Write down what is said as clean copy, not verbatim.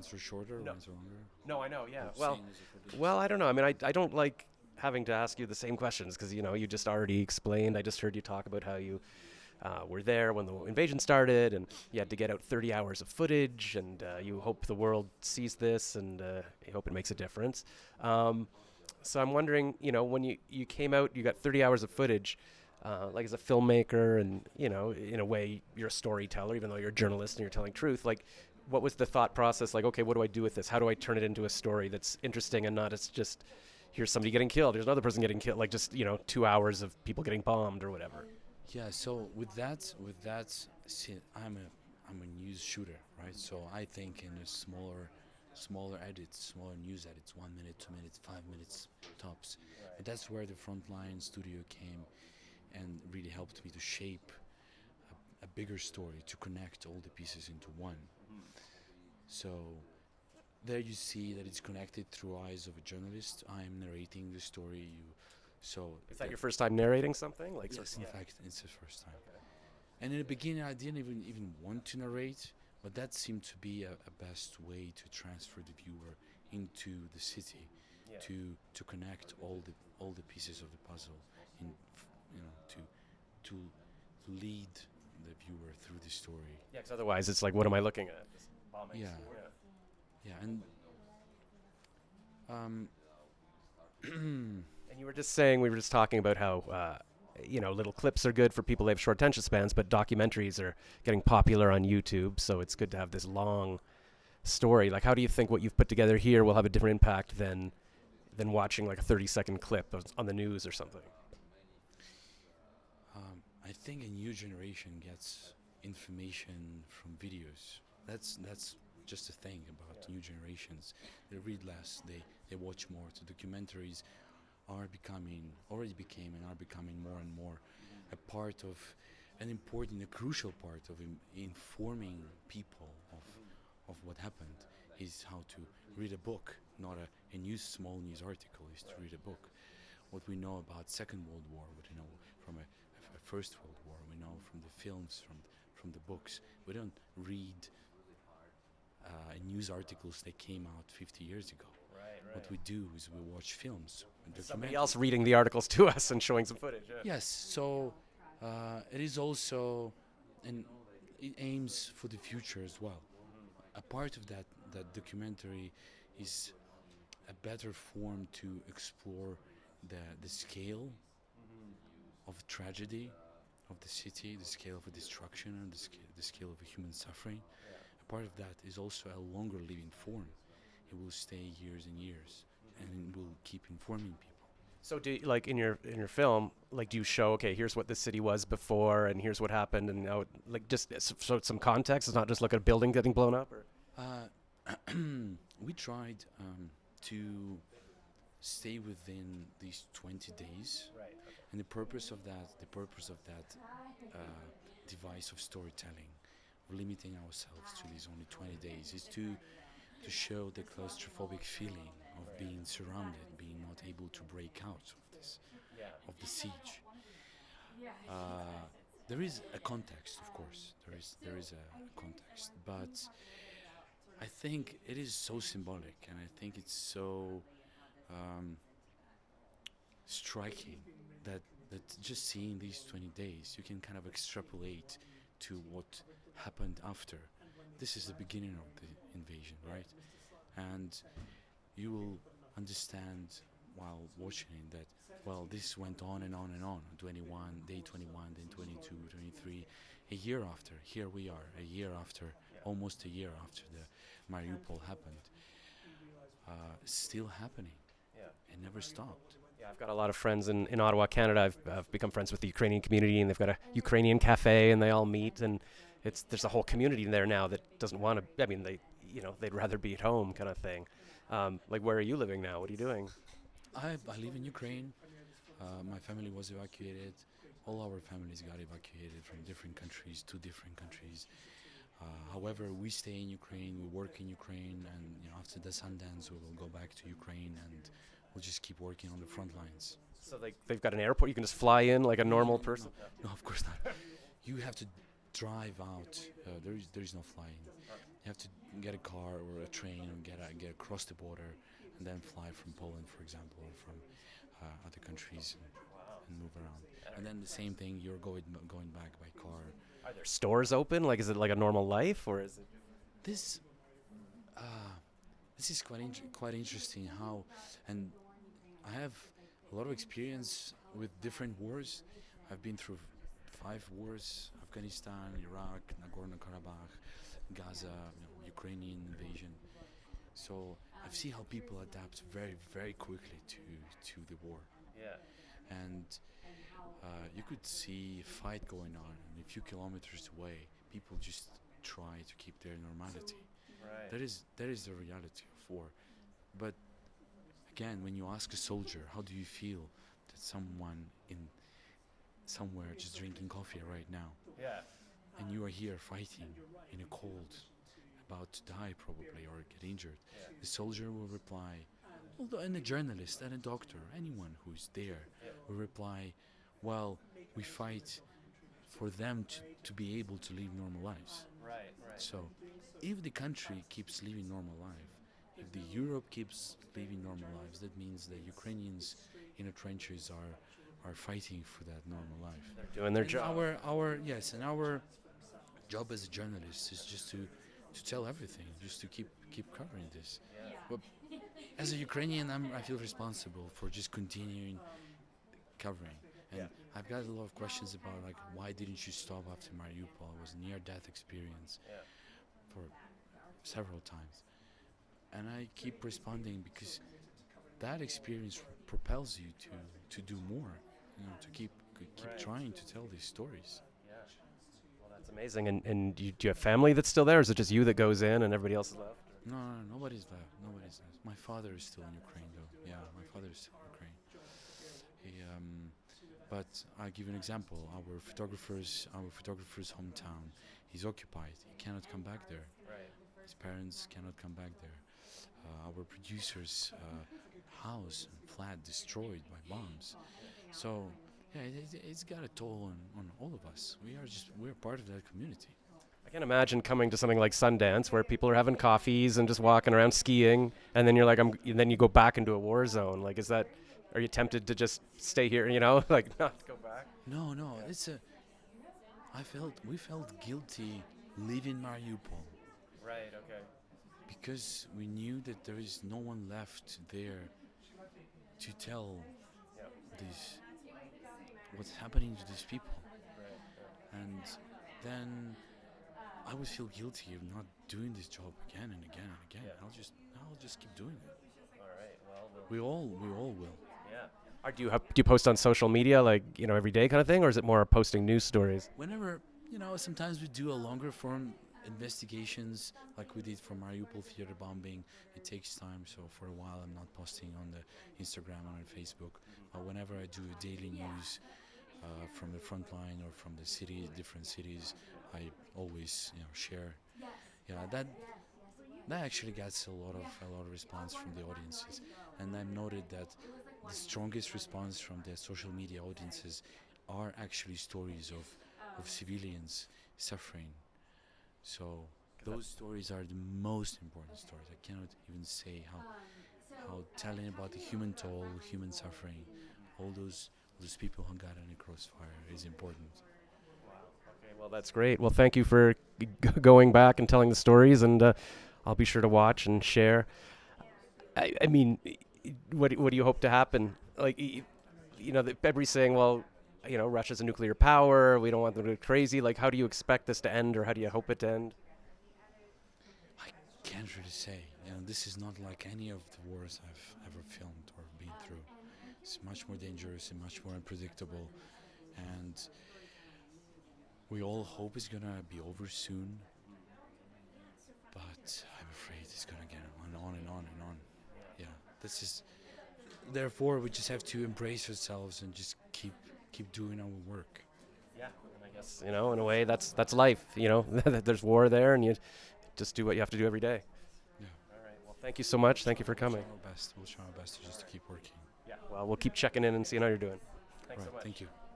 ones are shorter, No, ones are longer. no, I know. Yeah. Or Well, same as the footage. well, I don't know. I mean, I don't like having to ask you the same questions because you just already explained. I just heard you talk about how you were there when the invasion started, and you had to get out 30 hours of footage, and you hope the world sees this, and you hope it makes a difference. Um, so I'm wondering, when you came out, you got 30 hours of footage. Like as a filmmaker, and in a way, you're a storyteller, even though you're a journalist and you're telling truth. Like, what was the thought process? Like, okay, what do I do with this? How do I turn it into a story that's interesting and not it's just here's somebody getting killed, here's another person getting killed, like just 2 hours of people getting bombed or whatever. Yeah. So see, I'm a news shooter, right? So I think in a smaller edits, smaller news edits, 1 minute, 2 minutes, 5 minutes tops. But that's where the frontline studio came and really helped me to shape a bigger story, to connect all the pieces into one. So there you see that it's connected through eyes of a journalist. I'm narrating the story. Is that your first time narrating something? Like, Yes, in yeah. fact, it's the first time. And in the beginning, I didn't even want to narrate, but that seemed to be a best way to transfer the viewer into the city, Yeah. to connect all the pieces of the puzzle, in to lead the viewer through the story. Yeah, because otherwise it's like, what am I looking at? This bombing. Yeah, yeah, and um, And you were just saying, we were just talking about how, little clips are good for people that have short attention spans, but documentaries are getting popular on YouTube, so it's good to have this long story. Like, how do you think what you've put together here will have a different impact than watching like a 30-second clip on the news or something? I think a new generation gets information from videos. That's just a thing about new generations. They read less, they watch more. So documentaries already became and are becoming more and more a part of an important, a crucial part of informing people of what happened. Is how to read a book, not a small news article. Is to read a book. What we know about Second World War, what we know from a First World War, we know from the films, from the books. We don't read news articles that came out 50 years ago. Right. What we do is we watch films and Somebody else reading the articles to us and showing some footage. Yeah. Yes, so it is also, and it aims for the future as well. A part of that documentary is a better form to explore the scale of tragedy of the city, the scale of destruction, and the scale of human suffering. A part of that is also a longer living form. It will stay years and years, and it will keep informing people. So do you, like in your film, like do you show, okay, here's what the city was before and here's what happened, and now like just so some context? It's not just look at a building getting blown up or. We tried to stay within these 20 days, Right. and the purpose of that device of storytelling, of limiting ourselves to these only 20 days, is to show the claustrophobic feeling of being surrounded, being not able to break out Yeah. of the siege. There is a context, of course. There is a context, but I think it is so symbolic, and I think it's so um, striking that just seeing these 20 days, you can kind of extrapolate to what happened after. This is the beginning of the invasion, right? And you will understand while watching it that, well, this went on and on and on. 21, day 21, then 22, 23. A year after, here we are, a year after, almost a year after the Mariupol happened, still happening. Yeah. It never stopped. Yeah, I've got a lot of friends in Ottawa, Canada. I've become friends with the Ukrainian community, and they've got a Ukrainian cafe, and they all meet, and there's a whole community there now that doesn't want to. I mean, they'd rather be at home, kind of thing. Like, where are you living now? What are you doing? I live in Ukraine. My family was evacuated. All our families got evacuated from different countries to different countries. However, we stay in Ukraine, we work in Ukraine, and after the Sundance, we will go back to Ukraine, and we'll just keep working on the front lines. So they've got an airport. You can just fly in like a normal No, person. no, of course not. You have to drive out. There is no flying. You have to get a car or a train and get across the border, and then fly from Poland, for example, or from other countries, and move around. And then the same thing, you're going back by car. Are there stores open? Like, is it like a normal life, or is it? This uh, this is quite interesting how, and I have a lot of experience with different wars. I've been through 5 wars: Afghanistan, Iraq, Nagorno-Karabakh, Gaza, Ukrainian invasion. So I've seen how people adapt very, very quickly to the war. Yeah. And you could see a fight going on, and a few kilometers away, people just try to keep their normality. Right. That is the reality of war. But again, when you ask a soldier, how do you feel that someone in somewhere just drinking coffee right now, Yeah. and you are here fighting in a cold, about to die probably or get injured, the soldier will reply, and a journalist and a doctor, anyone who's there, will reply, well, we fight for them to be able to live normal lives. Right. Right. So if the country keeps living normal life, if the Europe keeps living normal lives, that means that Ukrainians in the trenches are fighting for that normal life. They're doing their And job. our job as a journalist is just to tell everything, just to keep covering this. But as a Ukrainian, I feel responsible for just continuing covering. And I've got a lot of questions about, like, why didn't you stop after Mariupol? It was a near-death experience for several times. And I keep responding because that experience propels you to do more, to keep trying to tell these stories. Yeah. Well, that's amazing. And do you have family that's still there, or is it just you that goes in and everybody else is left? No, nobody's left. Nobody's left. My father is still in Ukraine, though. Yeah, my father is still in Ukraine. But I'll give you an example. Our photographer's hometown, he's occupied. He cannot come back there. Right. His parents cannot come back there. Our producer's house and flat destroyed by bombs. So yeah, it's got a toll on all of us. We're part of that community. I can imagine coming to something like Sundance, where people are having coffees and just walking around skiing, and then you're like, and then you go back into a war zone. Like, is that? Are you tempted to just stay here? Like not go back? No, we felt guilty leaving Mariupol Right. Okay. because we knew that there is no one left there to tell these what's happening to these people. And then I would feel guilty of not doing this job again and again and again. I'll just keep doing it. All right. Well, We all will. yeah. Do you post on social media, like every day kind of thing, or is it more posting news stories? Whenever, sometimes we do a longer form investigations, like we did for Mariupol theater bombing. It takes time, so for a while I'm not posting on the Instagram or on Facebook. Whenever I do daily news from the front line or from the city, different cities, I always share. Yeah, that actually gets a lot of response from the audiences, and I've noted that the strongest response from the social media audiences are actually stories of civilians suffering. So those stories are the most important stories. I cannot even say how telling about the human toll, human suffering, all those people who got in the crossfire is important. Okay, well, that's great. Well, thank you for going back and telling the stories, and I'll be sure to watch and share. I mean, what do you hope to happen? Like, everybody's saying, well, Russia's a nuclear power. We don't want them to go crazy. Like, how do you expect this to end, or how do you hope it to end? I can't really say. This is not like any of the wars I've ever filmed or been through. It's much more dangerous and much more unpredictable, and we all hope it's gonna be over soon. But I'm afraid it's gonna get on and on and on. Yeah, this is. Therefore, we just have to embrace ourselves and just keep doing our work. Yeah, and I guess in a way that's life. There's war there, and you just do what you have to do every day. Yeah. All right. Well, thank you so much. Thank you for coming. We'll try our best just to keep working. Yeah. Well, we'll keep checking in and seeing how you're doing. Thanks Right. so much. Thank you.